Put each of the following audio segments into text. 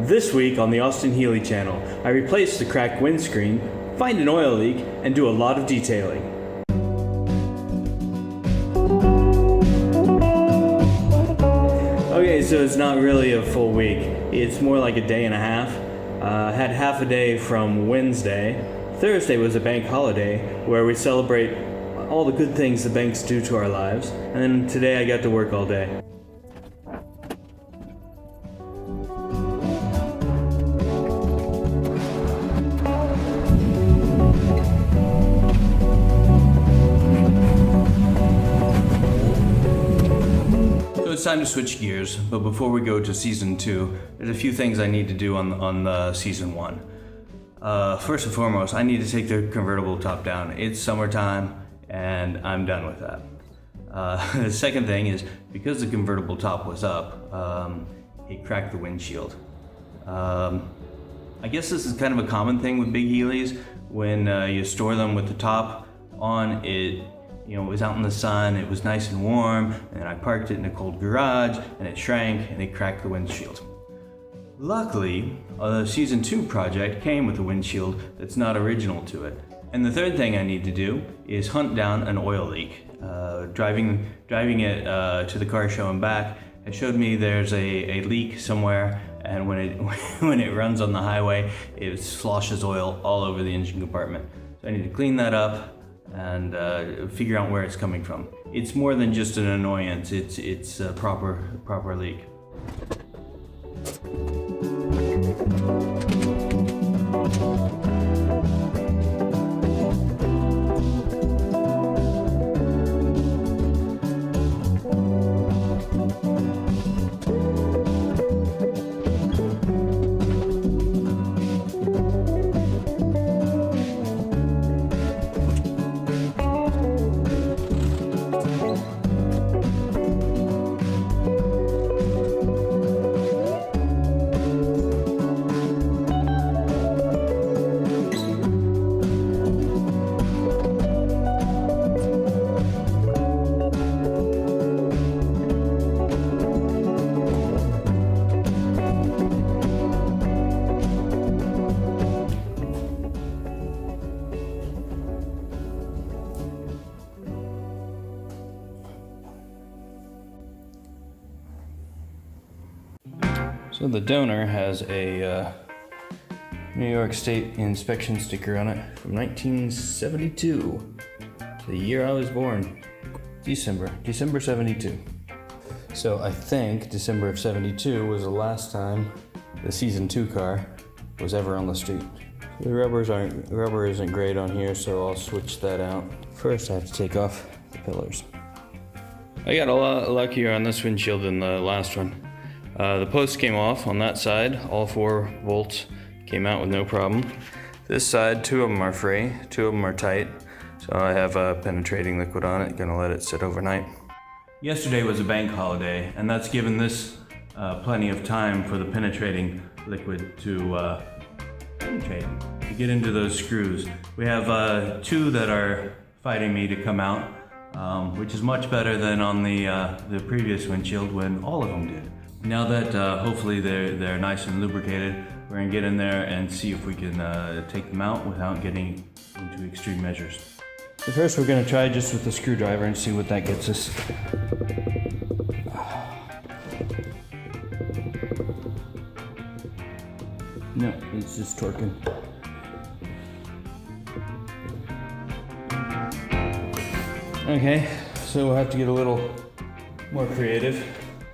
This week on the Austin Healey channel, I replaced the cracked windscreen, find an oil leak, and do a lot of detailing. Okay, so it's not really a full week. It's more like a day and a half. Had half a day from Wednesday. Thursday was a bank holiday where we celebrate all the good things the banks do to our lives. And then today I got to work all day. It's time to switch gears, but before we go to season 2, there's a few things I need to do on season 1. First and foremost, I need to take the convertible top down. It's summertime, and I'm done with that. The second thing is, because the convertible top was up, it cracked the windshield. I guess this is kind of a common thing with big Healeys. When you store them with the top on, it was out in the sun, it was nice and warm, and I parked it in a cold garage, and it shrank, and it cracked the windshield. Luckily, the season 2 project came with a windshield that's not original to it. And the third thing I need to do is hunt down an oil leak. Driving it to the car show and back, it showed me there's a leak somewhere, and when it runs on the highway, it sloshes oil all over the engine compartment. So I need to clean that up and figure out where it's coming from. It's more than just an annoyance, it's a proper leak. So the donor has a New York State inspection sticker on it from 1972, the year I was born, December 72. So I think December of 72 was the last time the season 2 car was ever on the street. The rubber isn't great on here, so I'll switch that out. First I have to take off the pillars. I got a lot luckier on this windshield than the last one. The posts came off on that side. All 4 bolts came out with no problem. This side, 2 of them are free, 2 of them are tight. So I have penetrating liquid on it, gonna let it sit overnight. Yesterday was a bank holiday, and that's given this plenty of time for the penetrating liquid to penetrate, to get into those screws. We have 2 that are fighting me to come out, which is much better than on the previous windshield when all of them did. Now that hopefully they're nice and lubricated, we're gonna get in there and see if we can take them out without getting into extreme measures. So first we're gonna try just with the screwdriver and see what that gets us. No, it's just torquing. Okay, so we'll have to get a little more creative.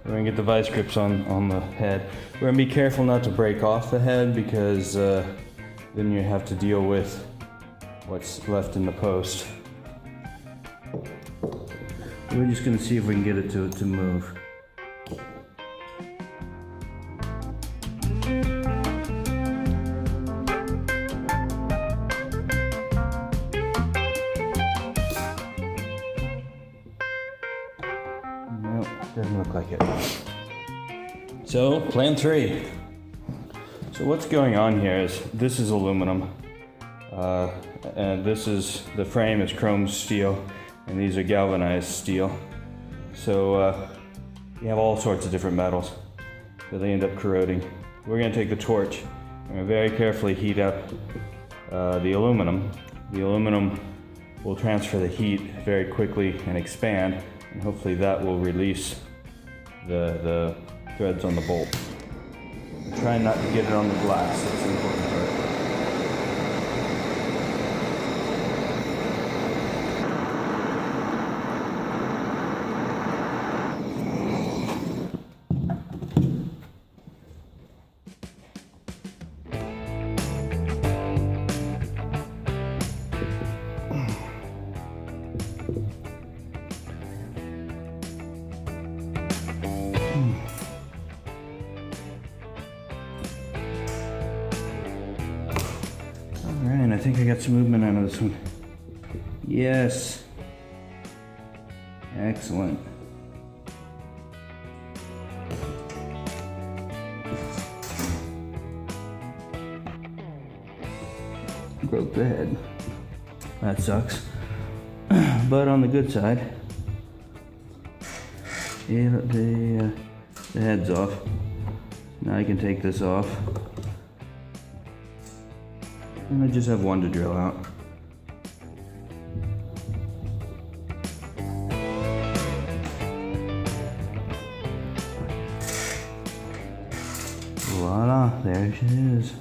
We're gonna get the vice grips on the head. We're gonna be careful not to break off the head because then you have to deal with what's left in the post. We're just gonna see if we can get it to move. Nope, doesn't look like it. So, plan 3. So what's going on here is, this is aluminum, and the frame is chrome steel, and these are galvanized steel. So you have all sorts of different metals, so they end up corroding. we're going to take the torch and very carefully heat up the aluminum. The aluminum will transfer the heat very quickly and expand, and hopefully that will release the threads on the bolt. Try not to get it on the glass, that's the important part. Alright, I think I got some movement out of this one. Yes. Excellent. Broke the head. That sucks. But on the good side, the head's off. Now I can take this off. And I just have one to drill out. Voila, there she is.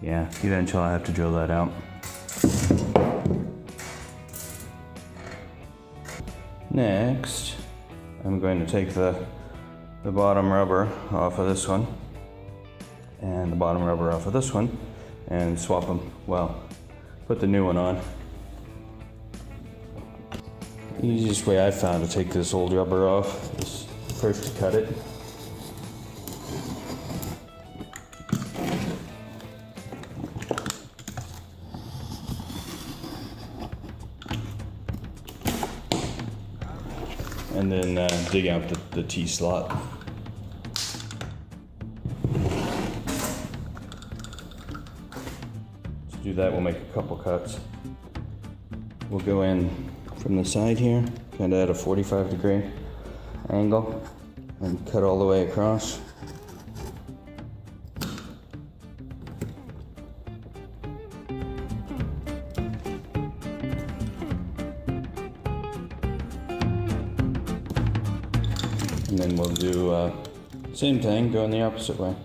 Yeah, eventually I have to drill that out. Next, I'm going to take the bottom rubber off of this one and the bottom rubber off of this one and swap them. Well, put the new one on. The easiest way I've found to take this old rubber off is first to cut it. And then dig out the T-slot. To do that, we'll make a couple cuts. We'll go in from the side here, kind of at a 45-degree angle, and cut all the way across. And then we'll do same thing, going the opposite way.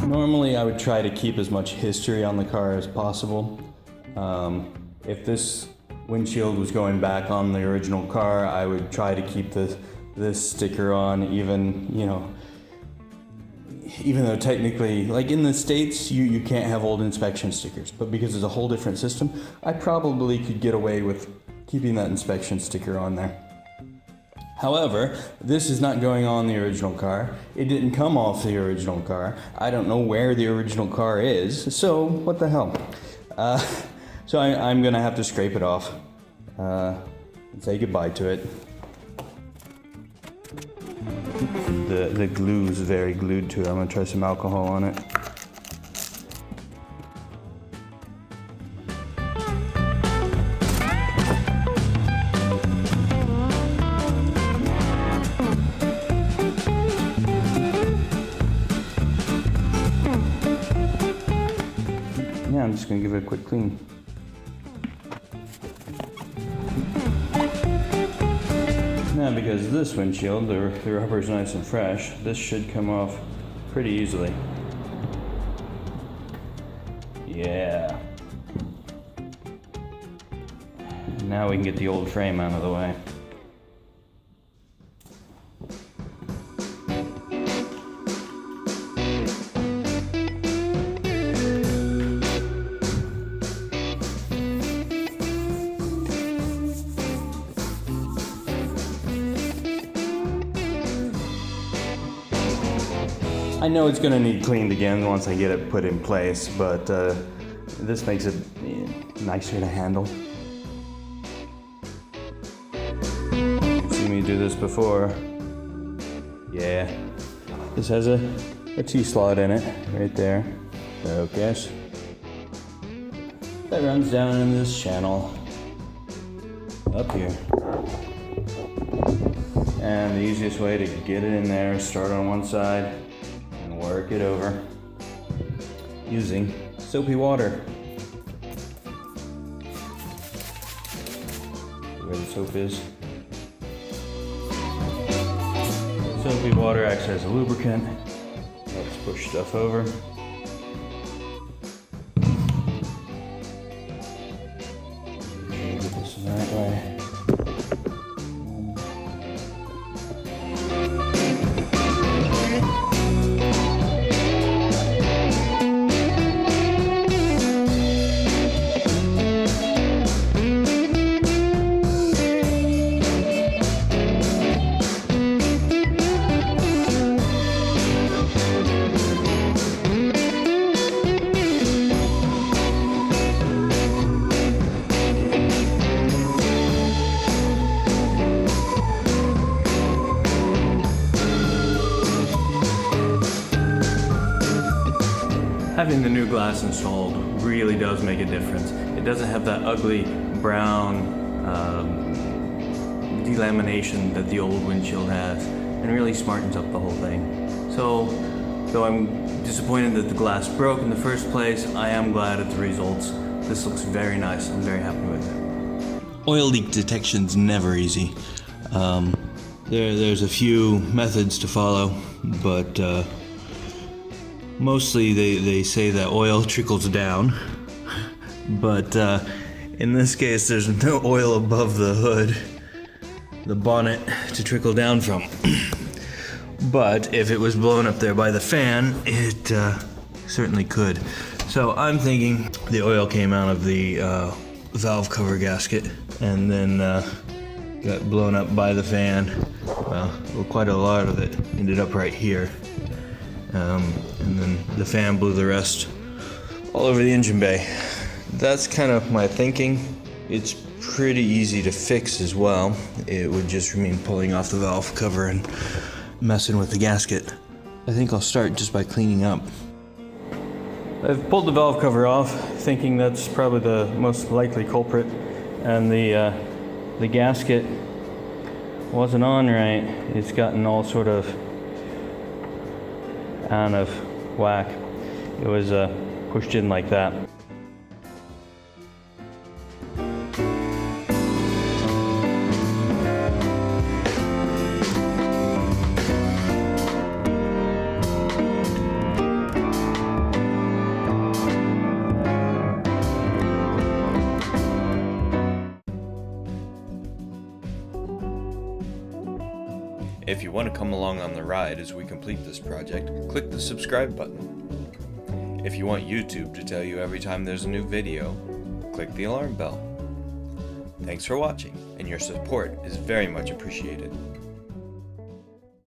Normally I would try to keep as much history on the car as possible. If this windshield was going back on the original car, I would try to keep this sticker on, even though technically, like in the States, you can't have old inspection stickers, but because it's a whole different system, I probably could get away with keeping that inspection sticker on there. However, this is not going on the original car. It didn't come off the original car. I don't know where the original car is, so what the hell? So I'm gonna have to scrape it off and say goodbye to it. The glue is very glued to it. I'm gonna try some alcohol on it. Yeah, I'm just gonna give it a quick clean. Now, because this windshield, the rubber is nice and fresh, this should come off pretty easily. Yeah. Now we can get the old frame out of the way. I know it's gonna need cleaned again once I get it put in place, but this makes it nicer to handle. You've seen me do this before. Yeah. This has a T-slot in it, right there. Focus. That runs down in this channel. Up here. And the easiest way to get it in there is start on one side and work it over using soapy water. Where the soap is. Soapy water acts as a lubricant. Helps push stuff over. Get this in the right way. Having the new glass installed really does make a difference. It doesn't have that ugly brown delamination that the old windshield has, and really smartens up the whole thing. So, though I'm disappointed that the glass broke in the first place, I am glad at the results. This looks very nice. I'm very happy with it. Oil leak detection's never easy. There's a few methods to follow, but mostly they say that oil trickles down, but in this case there's no oil above the hood, the bonnet, to trickle down from. But if it was blown up there by the fan, it certainly could. So I'm thinking the oil came out of the valve cover gasket and then got blown up by the fan. Well, quite a lot of it ended up right here. And then the fan blew the rest all over the engine bay. That's kind of my thinking. It's pretty easy to fix as well. It would just mean pulling off the valve cover and messing with the gasket. I think I'll start just by cleaning up. I've pulled the valve cover off, thinking that's probably the most likely culprit, and the gasket wasn't on right. It's gotten all sort of out of whack. It was pushed in like that. If you want to come along on the ride as we complete this project, click the subscribe button. If you want YouTube to tell you every time there's a new video, click the alarm bell. Thanks for watching, and your support is very much appreciated.